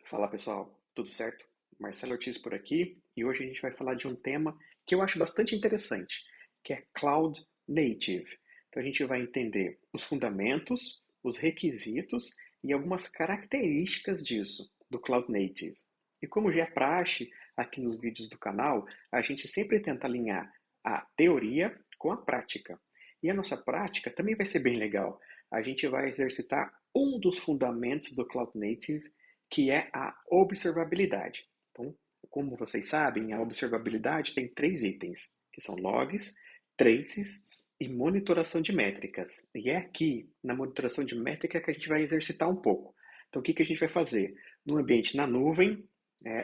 Fala pessoal, tudo certo? Marcelo Ortiz por aqui e hoje a gente vai falar de um tema que eu acho bastante interessante, que é Cloud Native. Então a gente vai entender os fundamentos, os requisitos e algumas características disso, do Cloud Native. E como já é praxe aqui nos vídeos do canal, a gente sempre tenta alinhar a teoria com a prática. E a nossa prática também vai ser bem legal. A gente vai exercitar um dos fundamentos do Cloud Native, que é a observabilidade. Então, como vocês sabem, a observabilidade tem três itens, que são logs, traces e monitoração de métricas. E é aqui, na monitoração de métrica, que a gente vai exercitar um pouco. Então, o que a gente vai fazer? No ambiente na nuvem,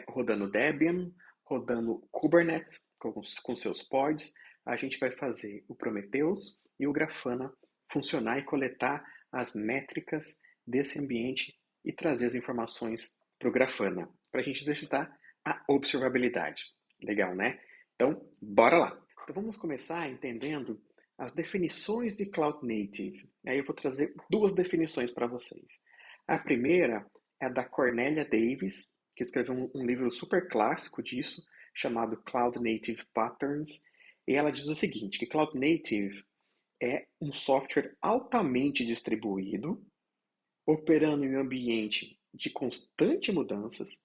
rodando Debian, rodando Kubernetes com seus pods, a gente vai fazer o Prometheus e o Grafana funcionar e coletar as métricas desse ambiente e trazer as informações para o Grafana, para a gente exercitar a observabilidade. Legal, né? Então, bora lá! Então, vamos começar entendendo as definições de Cloud Native. Aí eu vou trazer duas definições para vocês. A primeira é da Cornelia Davis, que escreveu um livro super clássico disso, chamado Cloud Native Patterns, e ela diz o seguinte, que Cloud Native é um software altamente distribuído, operando em um ambiente de constantes mudanças,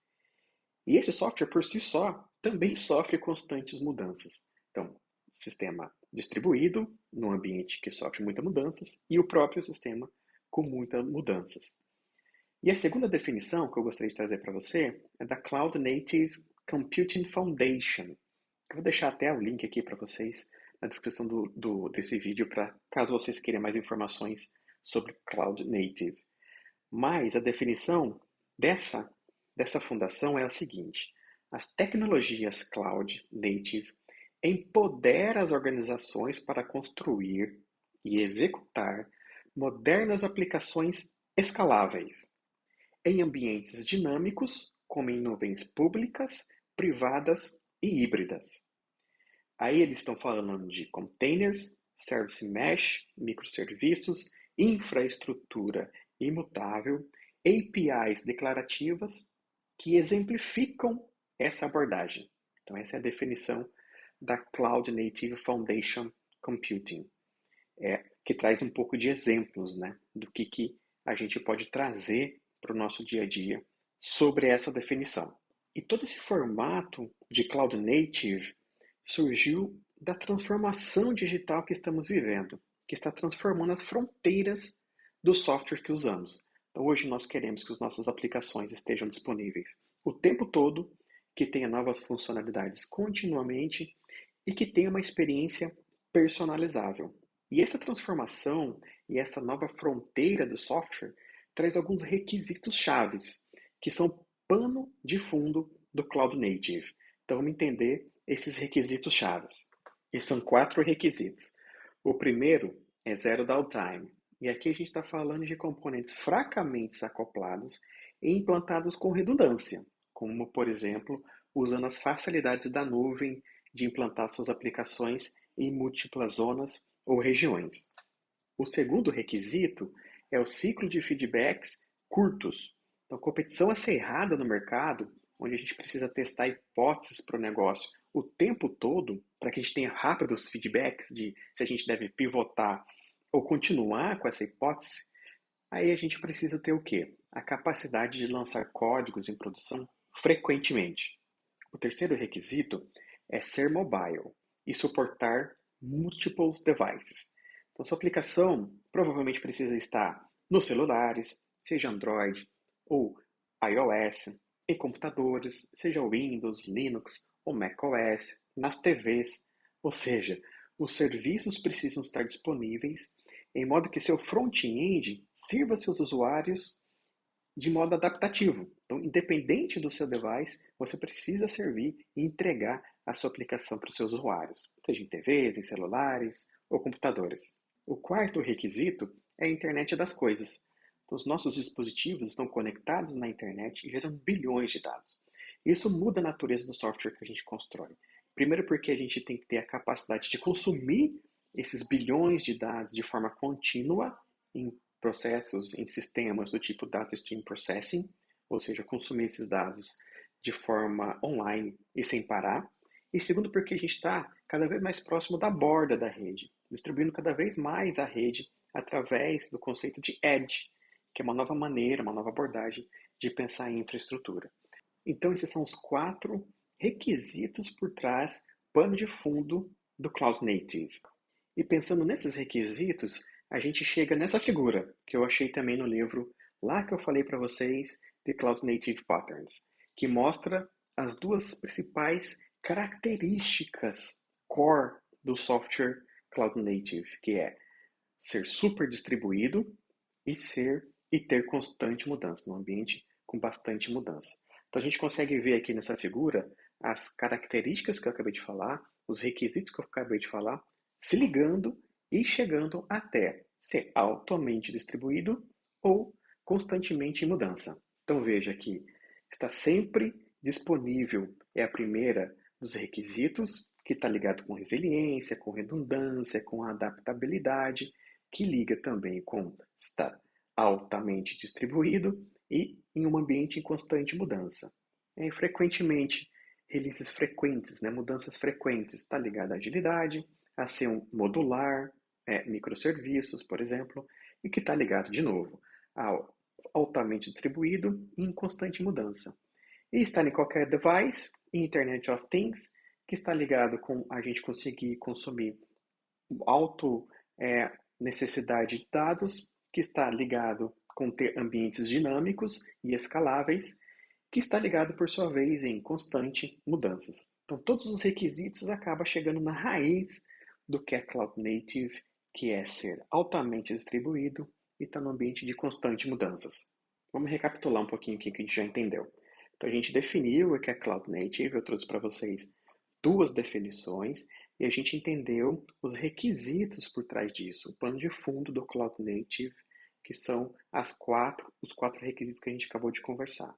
e esse software por si só também sofre constantes mudanças. Então, sistema distribuído, num ambiente que sofre muitas mudanças, e o próprio sistema com muitas mudanças. E a segunda definição que eu gostaria de trazer para você é da Cloud Native Computing Foundation. Eu vou deixar até o link aqui para vocês na descrição desse vídeo, para caso vocês queiram mais informações sobre Cloud Native. Mas a definição dessa fundação é a seguinte: as tecnologias Cloud Native empoderam as organizações para construir e executar modernas aplicações escaláveis em ambientes dinâmicos, como em nuvens públicas, privadas e híbridas. Aí eles estão falando de containers, service mesh, microserviços, infraestrutura imutável, APIs declarativas que exemplificam essa abordagem. Então essa é a definição da Cloud Native Foundation Computing, que traz um pouco de exemplos, né, do que a gente pode trazer para o nosso dia a dia sobre essa definição. E todo esse formato de Cloud Native surgiu da transformação digital que estamos vivendo, que está transformando as fronteiras do software que usamos. Então, hoje nós queremos que as nossas aplicações estejam disponíveis o tempo todo, que tenha novas funcionalidades continuamente e que tenha uma experiência personalizável. E essa transformação e essa nova fronteira do software traz alguns requisitos chaves, que são pano de fundo do Cloud Native. Então, vamos entender esses requisitos chaves. E são 4 requisitos. O primeiro é zero downtime. E aqui a gente está falando de componentes fracamente acoplados e implantados com redundância, como, por exemplo, usando as facilidades da nuvem de implantar suas aplicações em múltiplas zonas ou regiões. O segundo requisito é o ciclo de feedbacks curtos. Então, competição acirrada no mercado, onde a gente precisa testar hipóteses para o negócio o tempo todo, para que a gente tenha rápidos feedbacks de se a gente deve pivotar ou continuar com essa hipótese, aí a gente precisa ter o quê? A capacidade de lançar códigos em produção frequentemente. O terceiro requisito é ser mobile e suportar multiple devices. Então, sua aplicação provavelmente precisa estar nos celulares, seja Android ou iOS, em computadores, seja Windows, Linux ou macOS, nas TVs, ou seja, os serviços precisam estar disponíveis em modo que seu front-end sirva seus usuários de modo adaptativo. Então, independente do seu device, você precisa servir e entregar a sua aplicação para os seus usuários, seja em TVs, em celulares ou computadores. O quarto requisito é a internet das coisas. Então, os nossos dispositivos estão conectados na internet e geram bilhões de dados. Isso muda a natureza do software que a gente constrói. Primeiro porque a gente tem que ter a capacidade de consumir esses bilhões de dados de forma contínua em processos, em sistemas do tipo Data Stream Processing, ou seja, consumir esses dados de forma online e sem parar. E segundo, porque a gente está cada vez mais próximo da borda da rede, distribuindo cada vez mais a rede através do conceito de edge, que é uma nova maneira, uma nova abordagem de pensar em infraestrutura. Então, esses são os 4 requisitos por trás, pano de fundo do Cloud Native. E pensando nesses requisitos, a gente chega nessa figura, que eu achei também no livro, lá que eu falei para vocês, de Cloud Native Patterns, que mostra as 2 principais características core do software Cloud Native, que é ser super distribuído e ter constante mudança, num ambiente com bastante mudança. Então a gente consegue ver aqui nessa figura as características que eu acabei de falar, os requisitos que eu acabei de falar, se ligando e chegando até ser altamente distribuído ou constantemente em mudança. Então veja que está sempre disponível, é a primeira dos requisitos, que está ligado com resiliência, com redundância, com adaptabilidade, que liga também com estar altamente distribuído e em um ambiente em constante mudança. Frequentemente, releases frequentes, né, mudanças frequentes, está ligado à agilidade, a ser um modular, microserviços, por exemplo, e que está ligado, de novo, ao altamente distribuído e em constante mudança. E está em qualquer device, Internet of Things, que está ligado com a gente conseguir consumir alto necessidade de dados, que está ligado com ter ambientes dinâmicos e escaláveis, que está ligado, por sua vez, em constante mudanças. Então, todos os requisitos acabam chegando na raiz do que é Cloud Native, que é ser altamente distribuído e estar no ambiente de constante mudanças. Vamos recapitular um pouquinho aqui que a gente já entendeu. Então, a gente definiu o que é Cloud Native, eu trouxe para vocês 2 definições, e a gente entendeu os requisitos por trás disso, o pano de fundo do Cloud Native, que são os 4 requisitos que a gente acabou de conversar.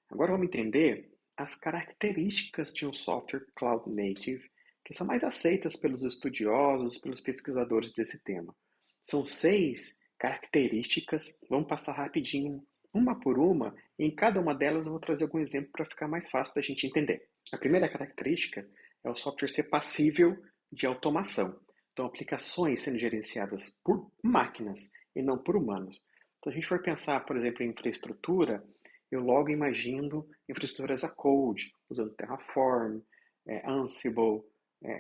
Agora vamos entender as características de um software Cloud Native, que são mais aceitas pelos estudiosos, pelos pesquisadores desse tema. São 6 características, vamos passar rapidinho, uma por uma, e em cada uma delas eu vou trazer algum exemplo para ficar mais fácil da gente entender. A primeira característica é o software ser passível de automação. Então, aplicações sendo gerenciadas por máquinas e não por humanos. Então, a gente for pensar, por exemplo, em infraestrutura, eu logo imagino infraestruturas a code, usando Terraform, Ansible,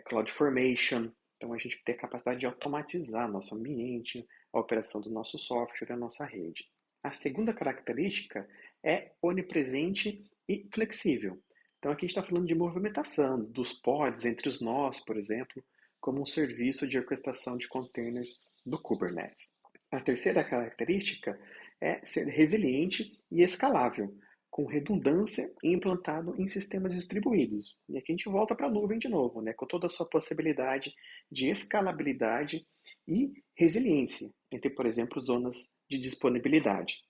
CloudFormation. Então, a gente tem a capacidade de automatizar nosso ambiente, a operação do nosso software, a nossa rede. A segunda característica é onipresente e flexível. Então, aqui a gente está falando de movimentação dos pods entre os nós, por exemplo, como um serviço de orquestração de containers do Kubernetes. A terceira característica é ser resiliente e escalável, com redundância e implantado em sistemas distribuídos. E aqui a gente volta para a nuvem de novo, né, com toda a sua possibilidade de escalabilidade e resiliência entre, por exemplo, zonas de disponibilidade.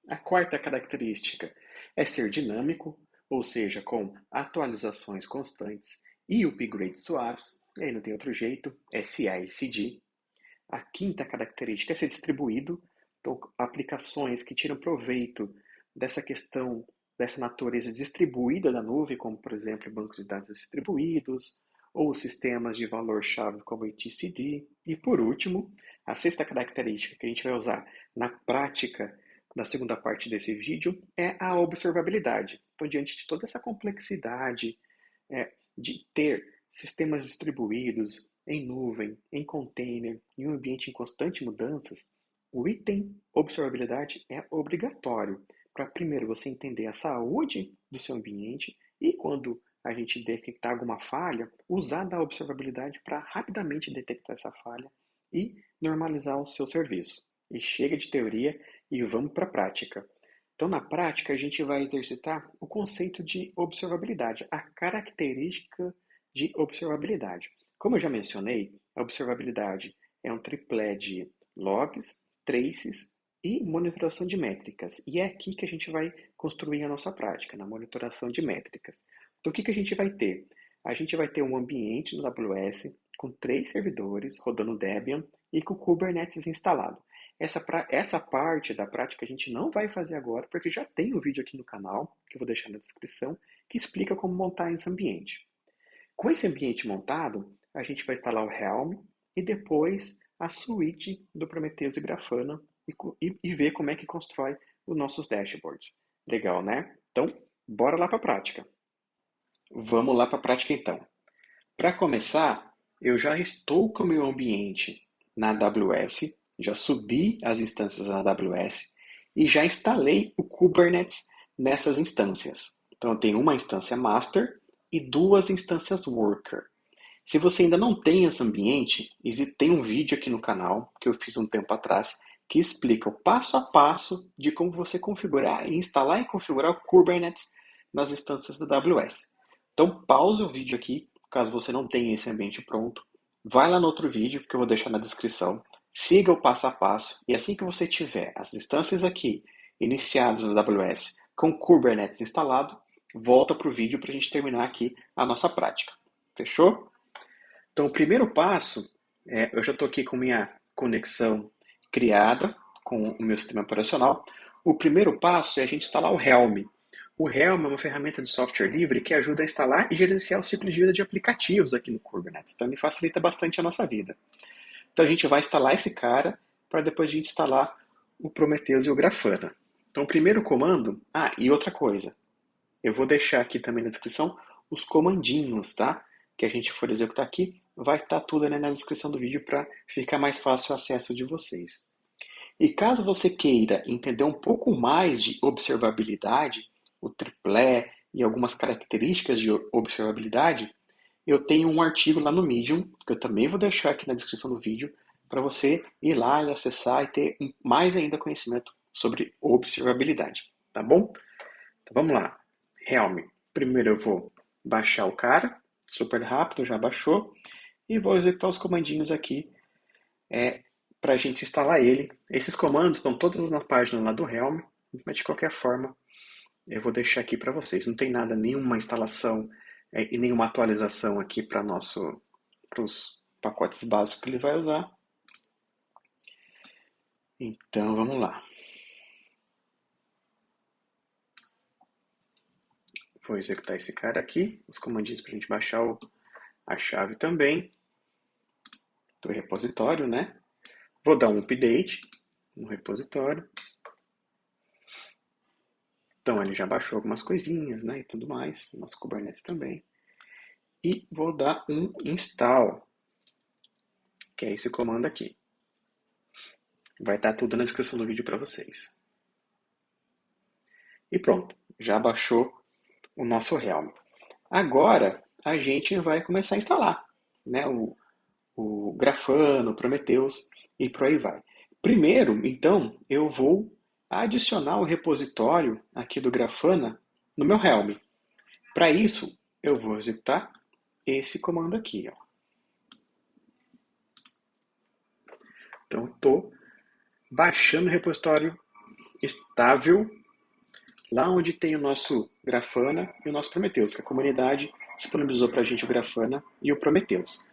A quarta característica é ser dinâmico, ou seja, com atualizações constantes e upgrades suaves, e aí não tem outro jeito, é CI/CD. A quinta característica é ser distribuído, então aplicações que tiram proveito dessa questão, dessa natureza distribuída da nuvem, como por exemplo bancos de dados distribuídos, ou sistemas de valor-chave como etcd. E por último, a sexta característica que a gente vai usar na prática na segunda parte desse vídeo é a observabilidade. Então, diante de toda essa complexidade de ter sistemas distribuídos em nuvem, em container, em um ambiente em constante mudanças, o item observabilidade é obrigatório para, primeiro, você entender a saúde do seu ambiente e, quando a gente detectar alguma falha, usar da observabilidade para rapidamente detectar essa falha e normalizar o seu serviço. E chega de teoria e vamos para a prática. Então, na prática, a gente vai exercitar o conceito de observabilidade, a característica de observabilidade. Como eu já mencionei, a observabilidade é um triplé de logs, traces e monitoração de métricas. E é aqui que a gente vai construir a nossa prática, na monitoração de métricas. Então, o que a gente vai ter? A gente vai ter um ambiente no AWS com 3 servidores rodando Debian e com o Kubernetes instalado. Essa parte da prática a gente não vai fazer agora, porque já tem um vídeo aqui no canal, que eu vou deixar na descrição, que explica como montar esse ambiente. Com esse ambiente montado, a gente vai instalar o Helm e depois a suíte do Prometheus e Grafana e ver como é que constrói os nossos dashboards. Legal, né? Então, bora lá para a prática. Vamos lá para a prática então. Para começar, eu já estou com o meu ambiente na AWS, já subi as instâncias na AWS e já instalei o Kubernetes nessas instâncias. Então, eu tenho uma instância master e duas instâncias worker. Se você ainda não tem esse ambiente, tem um vídeo aqui no canal que eu fiz um tempo atrás que explica o passo a passo de como você configurar, instalar e configurar o Kubernetes nas instâncias da AWS. Então, pause o vídeo aqui, caso você não tenha esse ambiente pronto. Vai lá no outro vídeo, que eu vou deixar na descrição. Siga o passo a passo e assim que você tiver as instâncias aqui iniciadas na AWS com Kubernetes instalado, volta para o vídeo para a gente terminar aqui a nossa prática. Fechou? Então, o primeiro passo, eu já estou aqui com minha conexão criada com o meu sistema operacional. O primeiro passo é a gente instalar o Helm. O Helm é uma ferramenta de software livre que ajuda a instalar e gerenciar o ciclo de vida de aplicativos aqui no Kubernetes. Então, ele facilita bastante a nossa vida. Então, a gente vai instalar esse cara para depois a gente instalar o Prometheus e o Grafana. Então, o primeiro comando... Ah, e outra coisa. Eu vou deixar aqui também na descrição os comandinhos, tá? Que a gente for executar aqui, vai estar tudo na descrição do vídeo para ficar mais fácil o acesso de vocês. E caso você queira entender um pouco mais de observabilidade, o triplé e algumas características de observabilidade, eu tenho um artigo lá no Medium, que eu também vou deixar aqui na descrição do vídeo, para você ir lá e acessar e ter mais ainda conhecimento sobre observabilidade, tá bom? Então vamos lá. Helm. Primeiro eu vou baixar o cara, super rápido, já baixou, e vou executar os comandinhos aqui para a gente instalar ele. Esses comandos estão todos na página lá do Helm, mas de qualquer forma eu vou deixar aqui para vocês. Não tem nada, nenhuma instalação e nenhuma atualização aqui para os pacotes básicos que ele vai usar. Então vamos lá. Vou executar esse cara aqui, os comandinhos para a gente baixar a chave também do repositório, né? Vou dar um update no repositório. Então ele já baixou algumas coisinhas, né, e tudo mais, nosso Kubernetes também. E vou dar um install, que é esse comando aqui. Vai estar tudo na descrição do vídeo para vocês. E pronto, já baixou o nosso Helm. Agora a gente vai começar a instalar, né, o Grafana, o Prometheus e por aí vai. Primeiro, então, eu vou adicionar o repositório aqui do Grafana no meu Helm. Para isso, eu vou executar esse comando aqui. Ó. Então, estou baixando o repositório estável lá onde tem o nosso Grafana e o nosso Prometheus, que a comunidade disponibilizou para a gente o Grafana e o Prometheus.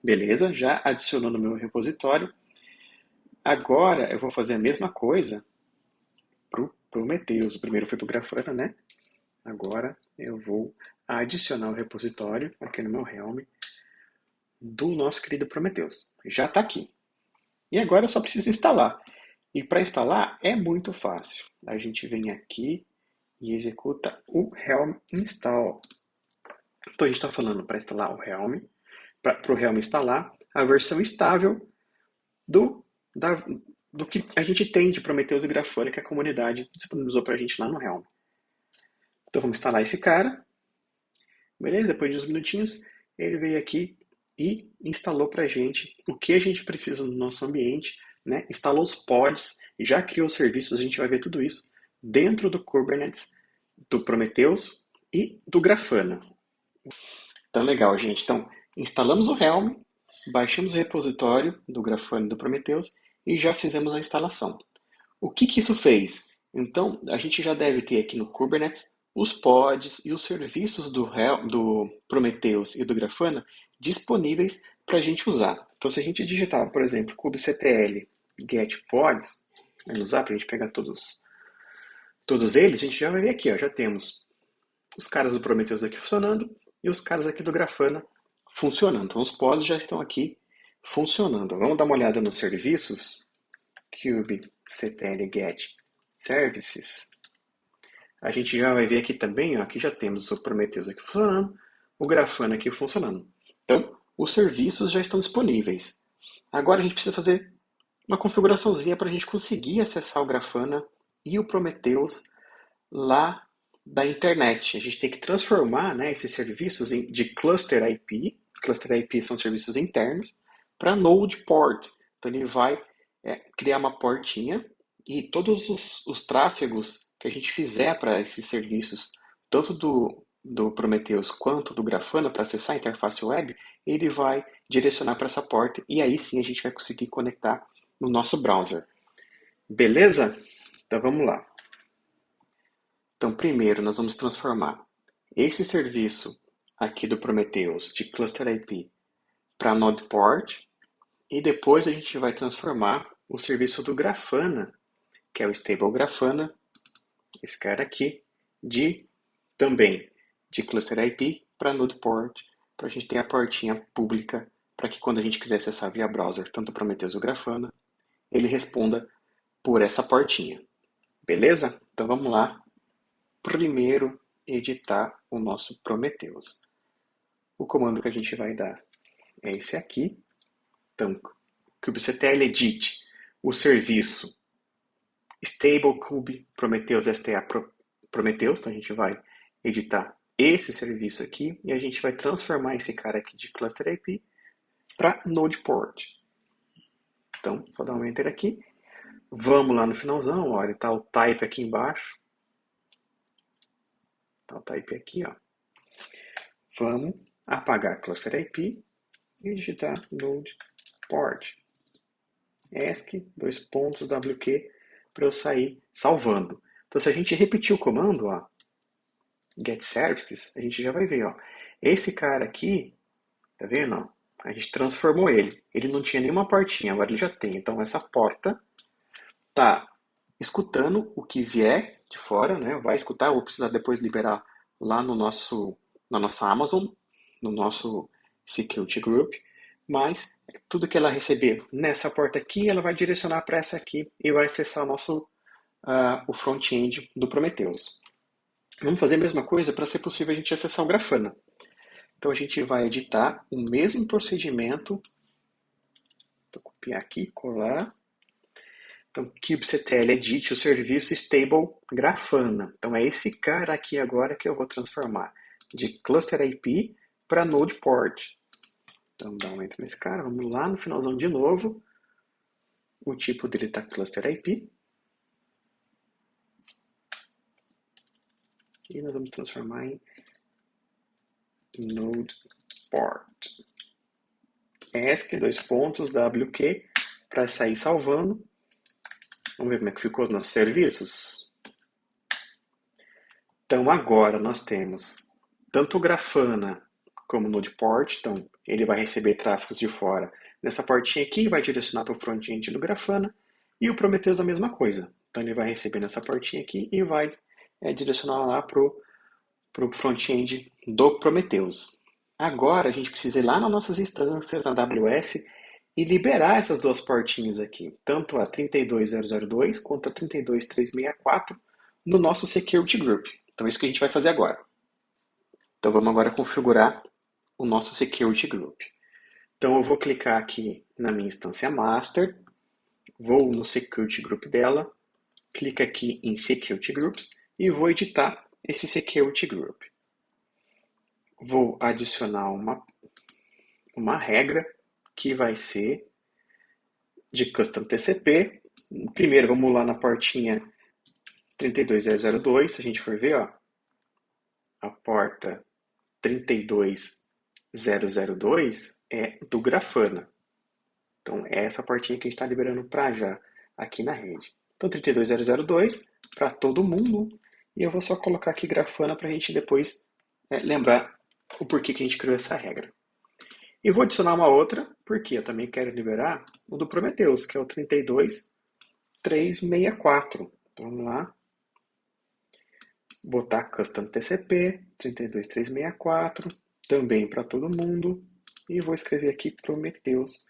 Beleza, já adicionou no meu repositório. Agora eu vou fazer a mesma coisa para o Prometheus. O primeiro foi para o Grafana, né? Agora eu vou adicionar o repositório aqui no meu Helm do nosso querido Prometheus. Já está aqui. E agora eu só preciso instalar. E para instalar é muito fácil. A gente vem aqui e executa o Helm install. Então a gente está falando para instalar o Helm, para o Helm instalar a versão estável do que a gente tem de Prometheus e Grafana que a comunidade disponibilizou para a gente lá no Helm. Então vamos instalar esse cara. Beleza? Depois de uns minutinhos, ele veio aqui e instalou para a gente o que a gente precisa no nosso ambiente, né? Instalou os pods, já criou os serviços, a gente vai ver tudo isso dentro do Kubernetes, do Prometheus e do Grafana. Então, legal, gente. Então, instalamos o Helm, baixamos o repositório do Grafana e do Prometheus e já fizemos a instalação. O que isso fez? Então, a gente já deve ter aqui no Kubernetes os pods e os serviços do Prometheus e do Grafana disponíveis para a gente usar. Então, se a gente digitar, por exemplo, kubectl get pods, usar para a gente pegar todos eles, a gente já vai ver aqui, ó, já temos os caras do Prometheus aqui funcionando e os caras aqui do Grafana funcionando. Então, os pods já estão aqui funcionando. Vamos dar uma olhada nos serviços. kubectl get services. A gente já vai ver aqui também, ó, aqui já temos o Prometheus aqui funcionando, o Grafana aqui funcionando. Então, os serviços já estão disponíveis. Agora a gente precisa fazer uma configuraçãozinha para a gente conseguir acessar o Grafana e o Prometheus lá da internet. A gente tem que transformar, né, esses serviços de cluster IP. Cluster IP são serviços internos para Node Port. Então ele vai criar uma portinha e todos os tráfegos que a gente fizer para esses serviços, tanto do Prometheus quanto do Grafana, para acessar a interface web, ele vai direcionar para essa porta e aí sim a gente vai conseguir conectar no nosso browser. Beleza? Então vamos lá. Então primeiro nós vamos transformar esse serviço aqui do Prometheus de Cluster IP para Node Port e depois a gente vai transformar o serviço do Grafana, que é o Stable Grafana, esse cara aqui, também de Cluster IP para Node Port, para a gente ter a portinha pública para que quando a gente quiser acessar via browser, tanto o Prometheus ou o Grafana, ele responda por essa portinha. Beleza? Então vamos lá. Primeiro, editar o nosso Prometheus. O comando que a gente vai dar é esse aqui. Então, kubectl edit o serviço stable kube Prometheus sta Prometheus. Então a gente vai editar esse serviço aqui e a gente vai transformar esse cara aqui de cluster IP para Node Port. Então, só dar um enter aqui. Vamos lá no finalzão, olha, está o type aqui embaixo. Está o type aqui, ó. Vamos apagar cluster IP e digitar Node Port. ESC, WQ, para eu sair salvando. Então, se a gente repetir o comando, ó, get services, a gente já vai ver, ó, esse cara aqui, tá vendo? Ó, a gente transformou ele. Ele não tinha nenhuma portinha, agora ele já tem. Então, essa porta tá escutando o que vier de fora, né? Vai escutar, eu vou precisar depois liberar lá na nossa Amazon, no nosso Security Group, mas tudo que ela receber nessa porta aqui, ela vai direcionar para essa aqui e vai acessar o front-end do Prometheus. Vamos fazer a mesma coisa para ser possível a gente acessar o Grafana. Então a gente vai editar o mesmo procedimento. Vou copiar aqui, colar. Então, kubectl edit o serviço stable Grafana. Então é esse cara aqui agora que eu vou transformar de cluster IP para Node Port. Então dá um enter nesse cara, vamos lá no finalzão de novo. O tipo dele está cluster IP. E nós vamos transformar em Node Port. ESC, WQ, para sair salvando. Vamos ver como é que ficou os nossos serviços? Então agora nós temos tanto o Grafana como o Node Port. Então ele vai receber tráfegos de fora nessa portinha aqui, vai direcionar para o front-end do Grafana. E o Prometheus a mesma coisa. Então ele vai receber nessa portinha aqui e vai direcionar lá para o front-end do Prometheus. Agora a gente precisa ir lá nas nossas instâncias, na AWS, e liberar essas duas portinhas aqui, tanto a 32002 quanto a 32364 no nosso Security Group. Então é isso que a gente vai fazer agora. Então vamos agora configurar o nosso Security Group. Então eu vou clicar aqui na minha instância Master, vou no Security Group dela, clico aqui em Security Groups e vou editar esse Security Group. Vou adicionar uma regra que vai ser de Custom TCP. Primeiro, vamos lá na portinha 32002. Se a gente for ver, ó, a porta 32002 é do Grafana. Então, é essa portinha que a gente está liberando para já aqui na rede. Então, 32002 para todo mundo. E eu vou só colocar aqui Grafana para a gente depois lembrar o porquê que a gente criou essa regra. E vou adicionar uma outra, porque eu também quero liberar o do Prometheus, que é o 32364. Então, vamos lá, botar Custom TCP 32364, também para todo mundo. E vou escrever aqui Prometheus,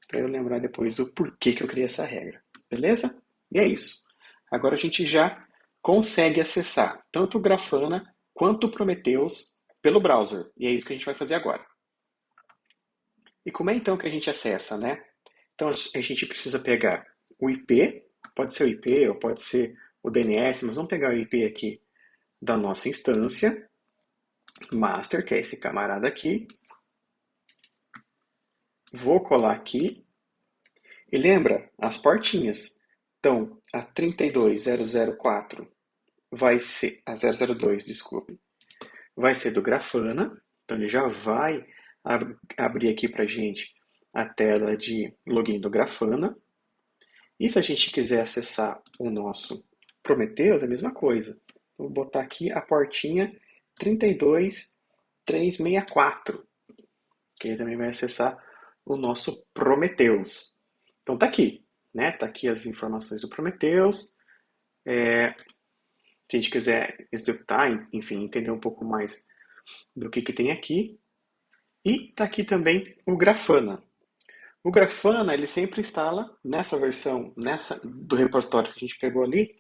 para eu lembrar depois do porquê que eu criei essa regra. Beleza? E é isso. Agora a gente já consegue acessar tanto o Grafana quanto o Prometheus pelo browser. E é isso que a gente vai fazer agora. E como é então que a gente acessa, né? Então a gente precisa pegar o IP, pode ser o IP ou pode ser o DNS, mas vamos pegar o IP aqui da nossa instância, master, que é esse camarada aqui. Vou colar aqui. E lembra as portinhas. Então, a 32004 vai ser, a 002, desculpe, vai ser do Grafana. Então ele já vai abrir aqui para a gente a tela de login do Grafana. E se a gente quiser acessar o nosso Prometheus, é a mesma coisa. Vou botar aqui a portinha 32364, que ele também vai acessar o nosso Prometheus. Então tá aqui, né? Tá aqui as informações do Prometheus. Se a gente quiser executar, enfim, entender um pouco mais do que tem aqui. E tá aqui também o Grafana. O Grafana, ele sempre instala nessa versão, do repositório que a gente pegou ali,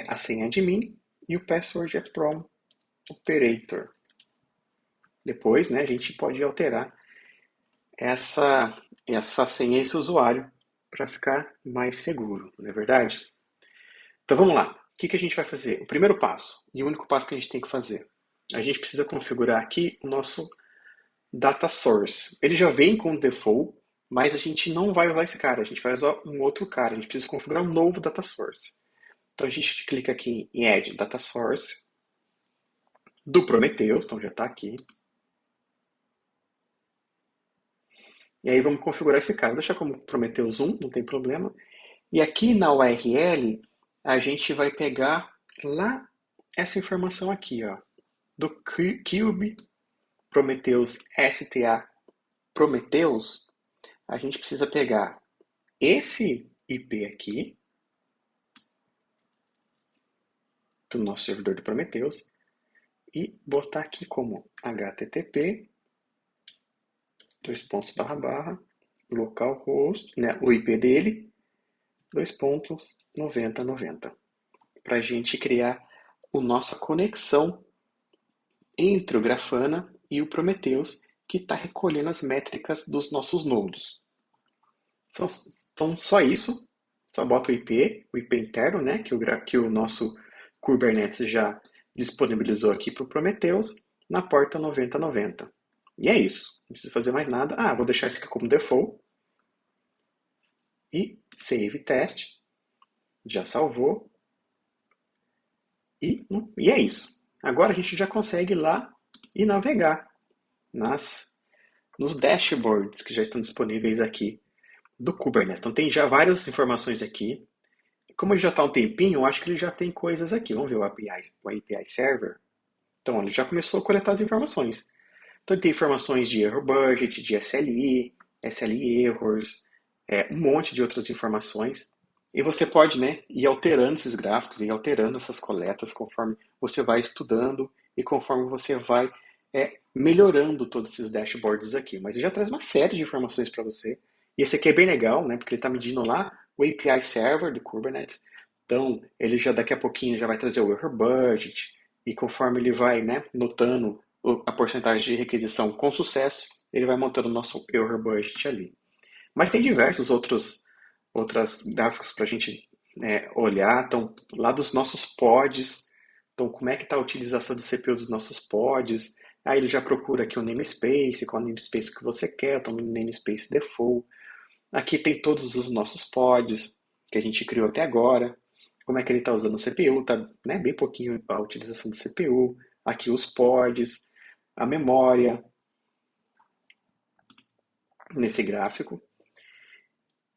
a senha admin e o password é from operator. Depois, né, a gente pode alterar essa senha, esse usuário, para ficar mais seguro, não é verdade? Então vamos lá. O que a gente vai fazer? O primeiro passo, e o único passo que a gente tem que fazer, a gente precisa configurar aqui o nosso data source. Ele já vem com o default, mas a gente não vai usar esse cara, a gente vai usar um outro cara, a gente precisa configurar um novo data source. Então a gente clica aqui em Add Data Source do Prometheus, então já está aqui. E aí vamos configurar esse cara, vou deixar como Prometheus 1, não tem problema. E aqui na URL a gente vai pegar lá essa informação aqui, ó, do Cube Prometheus STA Prometheus. A gente precisa pegar esse IP aqui do nosso servidor do Prometheus e botar aqui como http localhost, né, o IP dele, 9090, para a gente criar a nossa conexão entre o Grafana e o Prometheus, que está recolhendo as métricas dos nossos nodos. Então, só isso, só bota o IP interno, né, que o nosso Kubernetes já disponibilizou aqui para o Prometheus, na porta 9090. E é isso, não preciso fazer mais nada. Vou deixar isso aqui como default. E save test, já salvou. E é isso. Agora a gente já consegue ir lá e navegar nos dashboards que já estão disponíveis aqui do Kubernetes. Então tem já várias informações aqui. Como ele já está há um tempinho, eu acho que ele já tem coisas aqui. Vamos ver o API Server. Então ele já começou a coletar as informações. Então ele tem informações de error budget, de SLI, SLI errors, um monte de outras informações. E você pode, né, ir alterando esses gráficos, ir alterando essas coletas conforme você vai estudando e conforme você vai melhorando todos esses dashboards aqui. Mas ele já traz uma série de informações para você. E esse aqui é bem legal, né, porque ele está medindo lá o API Server do Kubernetes. Então, ele já daqui a pouquinho já vai trazer o error budget. E conforme ele vai, né, notando a porcentagem de requisição com sucesso, ele vai montando o nosso error budget ali. Mas tem diversos outros gráficos para a gente olhar. Então, lá dos nossos pods, então como é que está a utilização do CPU dos nossos pods. Aí ele já procura aqui o namespace, qual namespace que você quer, então namespace default. Aqui tem todos os nossos pods que a gente criou até agora. Como é que ele está usando o CPU, tá, né, bem pouquinho a utilização do CPU. Aqui os pods, a memória, nesse gráfico.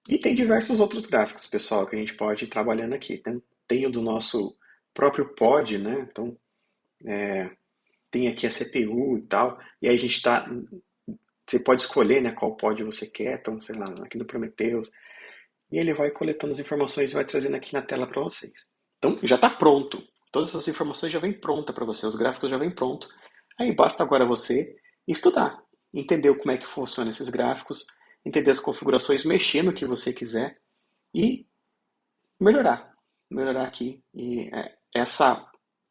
E tem diversos outros gráficos, pessoal, que a gente pode ir trabalhando aqui. Tem o do nosso próprio pod, né? Então, tem aqui a CPU e tal. E aí a gente está Você pode escolher, né, qual pod você quer, então, sei lá, aqui no Prometheus, e ele vai coletando as informações e vai trazendo aqui na tela para vocês. Então, já está pronto. Todas essas informações já vêm pronta para você, os gráficos já vêm pronto. Aí basta agora você estudar, entender como é que funcionam esses gráficos, entender as configurações, mexer no que você quiser e melhorar. Melhorar aqui. E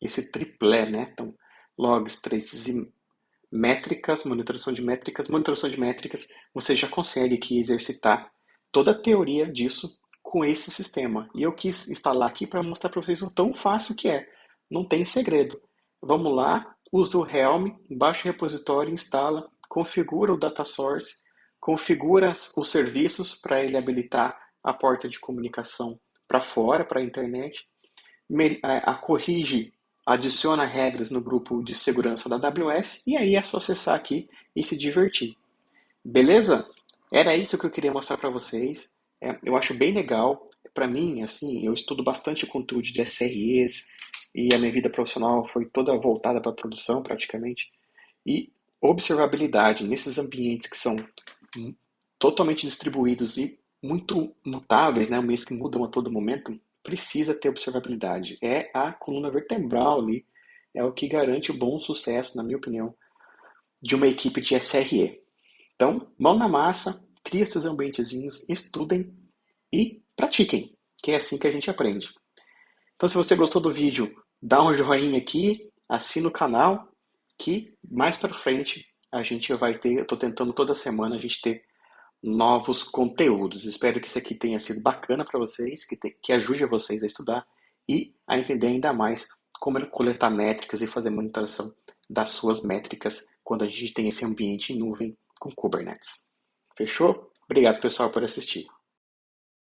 esse triplé, né? Então, logs, traces e métricas, monitoração de métricas, você já consegue aqui exercitar toda a teoria disso com esse sistema. E eu quis instalar aqui para mostrar para vocês o tão fácil que é. Não tem segredo. Vamos lá, usa o Helm, baixa o repositório, instala, configura o data source, configura os serviços para ele habilitar a porta de comunicação para fora, para a internet, corrige, adiciona regras no grupo de segurança da AWS e aí é só acessar aqui e se divertir. Beleza? Era isso que eu queria mostrar para vocês. Eu acho bem legal. Para mim, assim, eu estudo bastante conteúdo de SREs e a minha vida profissional foi toda voltada para a produção, praticamente. E observabilidade nesses ambientes que são totalmente distribuídos e muito mutáveis, né, um mês que mudam a todo momento, precisa ter observabilidade. É a coluna vertebral ali, é o que garante o bom sucesso, na minha opinião, de uma equipe de SRE. Então, mão na massa, cria seus ambientezinhos, estudem e pratiquem, que é assim que a gente aprende. Então, se você gostou do vídeo, dá um joinha aqui, assina o canal, que mais para frente a gente vai ter, eu estou tentando toda semana a gente ter novos conteúdos. Espero que isso aqui tenha sido bacana para vocês, que ajude vocês a estudar e a entender ainda mais como coletar métricas e fazer monitoração das suas métricas quando a gente tem esse ambiente em nuvem com Kubernetes. Fechou? Obrigado, pessoal, por assistir.